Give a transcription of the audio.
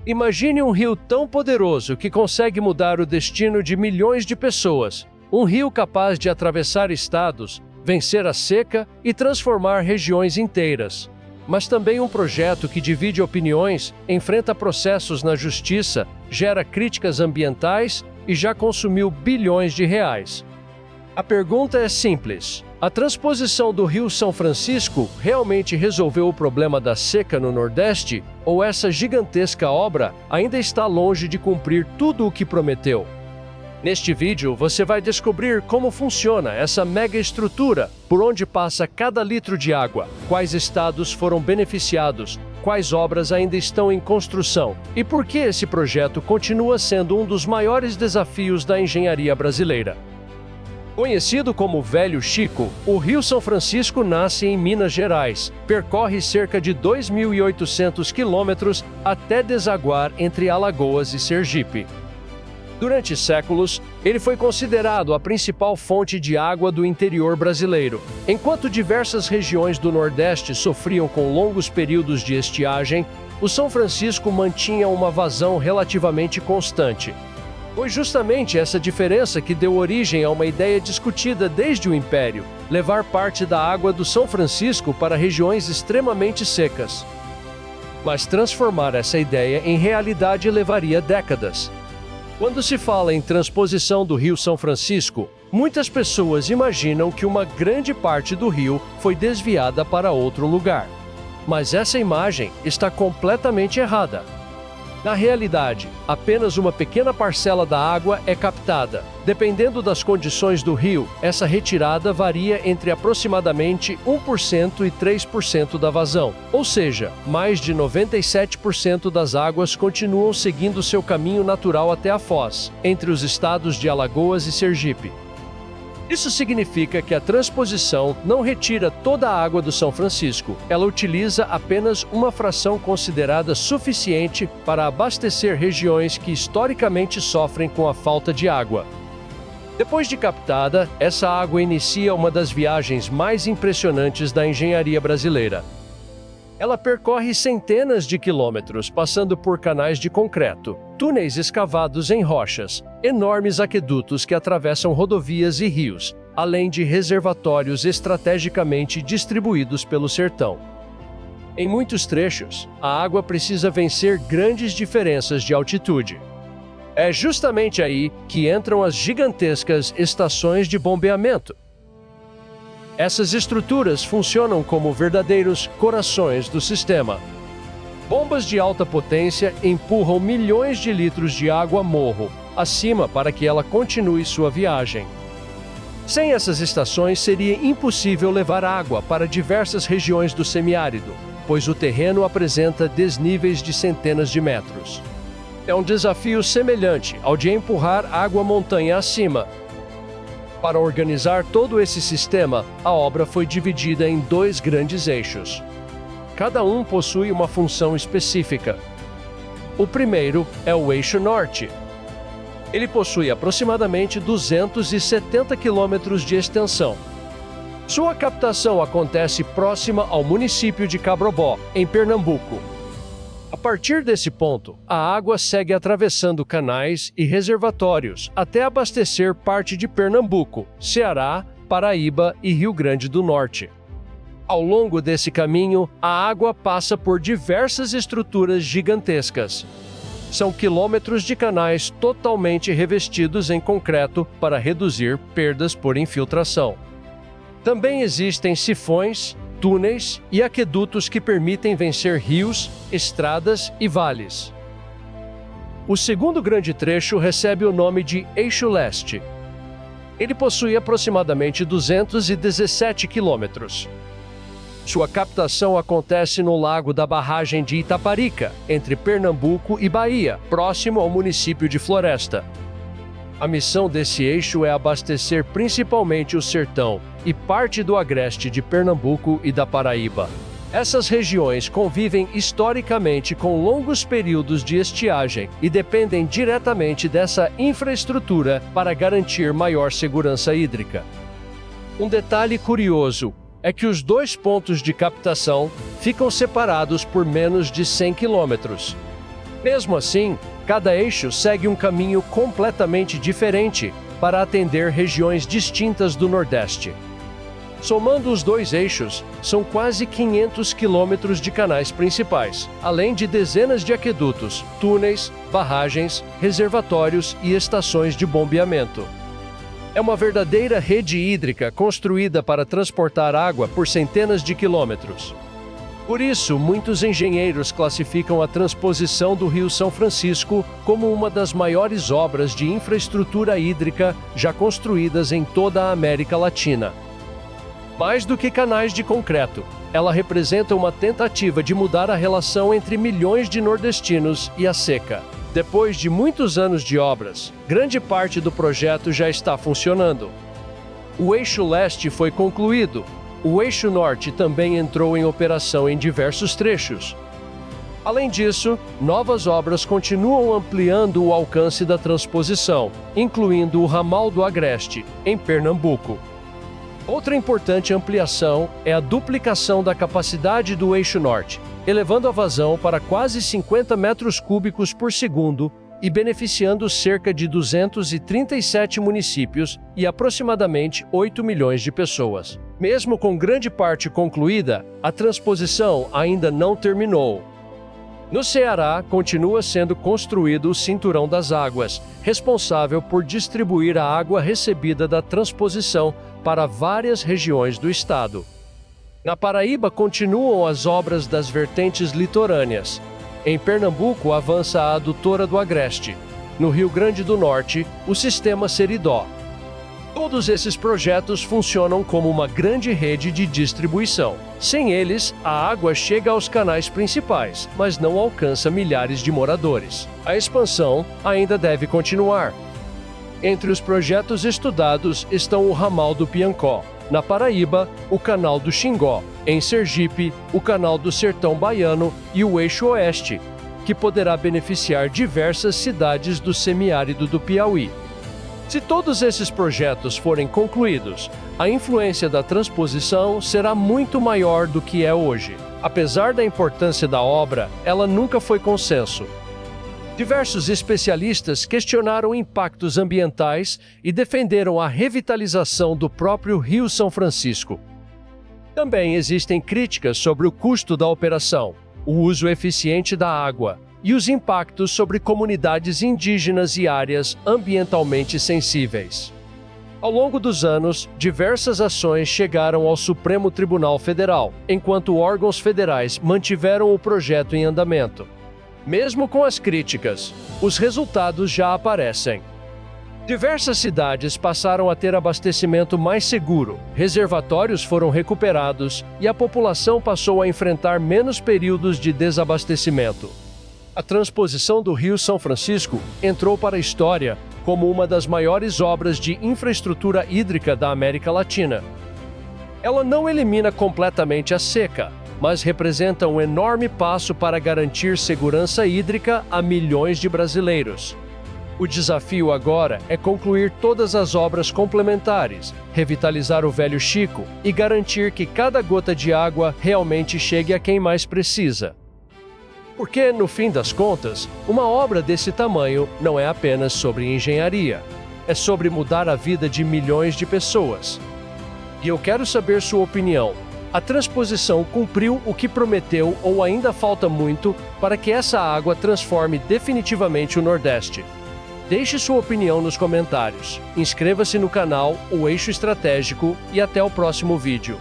Imagine um rio tão poderoso que consegue mudar o destino de milhões de pessoas. Um rio capaz de atravessar estados, vencer a seca e transformar regiões inteiras. Mas também um projeto que divide opiniões, enfrenta processos na justiça, gera críticas ambientais e já consumiu bilhões de reais. A pergunta é simples: a transposição do Rio São Francisco realmente resolveu o problema da seca no Nordeste? Ou essa gigantesca obra ainda está longe de cumprir tudo o que prometeu? Neste vídeo, você vai descobrir como funciona essa mega estrutura, por onde passa cada litro de água, quais estados foram beneficiados, quais obras ainda estão em construção e por que esse projeto continua sendo um dos maiores desafios da engenharia brasileira. Conhecido como Velho Chico, o Rio São Francisco nasce em Minas Gerais, percorre cerca de 2.800 quilômetros até desaguar entre Alagoas e Sergipe. Durante séculos, ele foi considerado a principal fonte de água do interior brasileiro. Enquanto diversas regiões do Nordeste sofriam com longos períodos de estiagem, o São Francisco mantinha uma vazão relativamente constante. Foi justamente essa diferença que deu origem a uma ideia discutida desde o Império: levar parte da água do São Francisco para regiões extremamente secas. Mas transformar essa ideia em realidade levaria décadas. Quando se fala em transposição do Rio São Francisco, muitas pessoas imaginam que uma grande parte do rio foi desviada para outro lugar. Mas essa imagem está completamente errada. Na realidade, apenas uma pequena parcela da água é captada. Dependendo das condições do rio, essa retirada varia entre aproximadamente 1% e 3% da vazão. Ou seja, mais de 97% das águas continuam seguindo seu caminho natural até a foz, entre os estados de Alagoas e Sergipe. Isso significa que a transposição não retira toda a água do São Francisco. Ela utiliza apenas uma fração considerada suficiente para abastecer regiões que historicamente sofrem com a falta de água. Depois de captada, essa água inicia uma das viagens mais impressionantes da engenharia brasileira. Ela percorre centenas de quilômetros, passando por canais de concreto, túneis escavados em rochas, enormes aquedutos que atravessam rodovias e rios, além de reservatórios estrategicamente distribuídos pelo sertão. Em muitos trechos, a água precisa vencer grandes diferenças de altitude. É justamente aí que entram as gigantescas estações de bombeamento. Essas estruturas funcionam como verdadeiros corações do sistema. Bombas de alta potência empurram milhões de litros de água morro acima para que ela continue sua viagem. Sem essas estações, seria impossível levar água para diversas regiões do semiárido, pois o terreno apresenta desníveis de centenas de metros. É um desafio semelhante ao de empurrar água montanha acima. Para organizar todo esse sistema, a obra foi dividida em dois grandes eixos. Cada um possui uma função específica. O primeiro é o Eixo Norte. Ele possui aproximadamente 270 quilômetros de extensão. Sua captação acontece próxima ao município de Cabrobó, em Pernambuco. A partir desse ponto, a água segue atravessando canais e reservatórios até abastecer parte de Pernambuco, Ceará, Paraíba e Rio Grande do Norte. Ao longo desse caminho, a água passa por diversas estruturas gigantescas. São quilômetros de canais totalmente revestidos em concreto para reduzir perdas por infiltração. Também existem sifões, túneis e aquedutos que permitem vencer rios, estradas e vales. O segundo grande trecho recebe o nome de Eixo Leste. Ele possui aproximadamente 217 quilômetros. Sua captação acontece no lago da barragem de Itaparica, entre Pernambuco e Bahia, próximo ao município de Floresta. A missão desse eixo é abastecer principalmente o sertão e parte do agreste de Pernambuco e da Paraíba. Essas regiões convivem historicamente com longos períodos de estiagem e dependem diretamente dessa infraestrutura para garantir maior segurança hídrica. Um detalhe curioso é que os dois pontos de captação ficam separados por menos de 100 quilômetros. Mesmo assim, cada eixo segue um caminho completamente diferente para atender regiões distintas do Nordeste. Somando os dois eixos, são quase 500 quilômetros de canais principais, além de dezenas de aquedutos, túneis, barragens, reservatórios e estações de bombeamento. É uma verdadeira rede hídrica construída para transportar água por centenas de quilômetros. Por isso, muitos engenheiros classificam a transposição do Rio São Francisco como uma das maiores obras de infraestrutura hídrica já construídas em toda a América Latina. Mais do que canais de concreto, ela representa uma tentativa de mudar a relação entre milhões de nordestinos e a seca. Depois de muitos anos de obras, grande parte do projeto já está funcionando. O eixo leste foi concluído. O eixo norte também entrou em operação em diversos trechos. Além disso, novas obras continuam ampliando o alcance da transposição, incluindo o ramal do Agreste, em Pernambuco. Outra importante ampliação é a duplicação da capacidade do eixo norte, elevando a vazão para quase 50 metros cúbicos por segundo e beneficiando cerca de 237 municípios e aproximadamente 8 milhões de pessoas. Mesmo com grande parte concluída, a transposição ainda não terminou. No Ceará, continua sendo construído o Cinturão das Águas, responsável por distribuir a água recebida da transposição para várias regiões do estado. Na Paraíba, continuam as obras das vertentes litorâneas. Em Pernambuco, avança a adutora do Agreste. No Rio Grande do Norte, o sistema Seridó. Todos esses projetos funcionam como uma grande rede de distribuição. Sem eles, a água chega aos canais principais, mas não alcança milhares de moradores. A expansão ainda deve continuar. Entre os projetos estudados estão o Ramal do Piancó, na Paraíba, o Canal do Xingó, em Sergipe, o Canal do Sertão Baiano e o Eixo Oeste, que poderá beneficiar diversas cidades do semiárido do Piauí. Se todos esses projetos forem concluídos, a influência da transposição será muito maior do que é hoje. Apesar da importância da obra, ela nunca foi consenso. Diversos especialistas questionaram impactos ambientais e defenderam a revitalização do próprio Rio São Francisco. Também existem críticas sobre o custo da operação, o uso eficiente da água e os impactos sobre comunidades indígenas e áreas ambientalmente sensíveis. Ao longo dos anos, diversas ações chegaram ao Supremo Tribunal Federal, enquanto órgãos federais mantiveram o projeto em andamento. Mesmo com as críticas, os resultados já aparecem. Diversas cidades passaram a ter abastecimento mais seguro, reservatórios foram recuperados e a população passou a enfrentar menos períodos de desabastecimento. A transposição do Rio São Francisco entrou para a história como uma das maiores obras de infraestrutura hídrica da América Latina. Ela não elimina completamente a seca, mas representa um enorme passo para garantir segurança hídrica a milhões de brasileiros. O desafio agora é concluir todas as obras complementares, revitalizar o Velho Chico e garantir que cada gota de água realmente chegue a quem mais precisa. Porque, no fim das contas, uma obra desse tamanho não é apenas sobre engenharia, é sobre mudar a vida de milhões de pessoas. E eu quero saber sua opinião. A transposição cumpriu o que prometeu ou ainda falta muito para que essa água transforme definitivamente o Nordeste? Deixe sua opinião nos comentários. Inscreva-se no canal O Eixo Estratégico e até o próximo vídeo.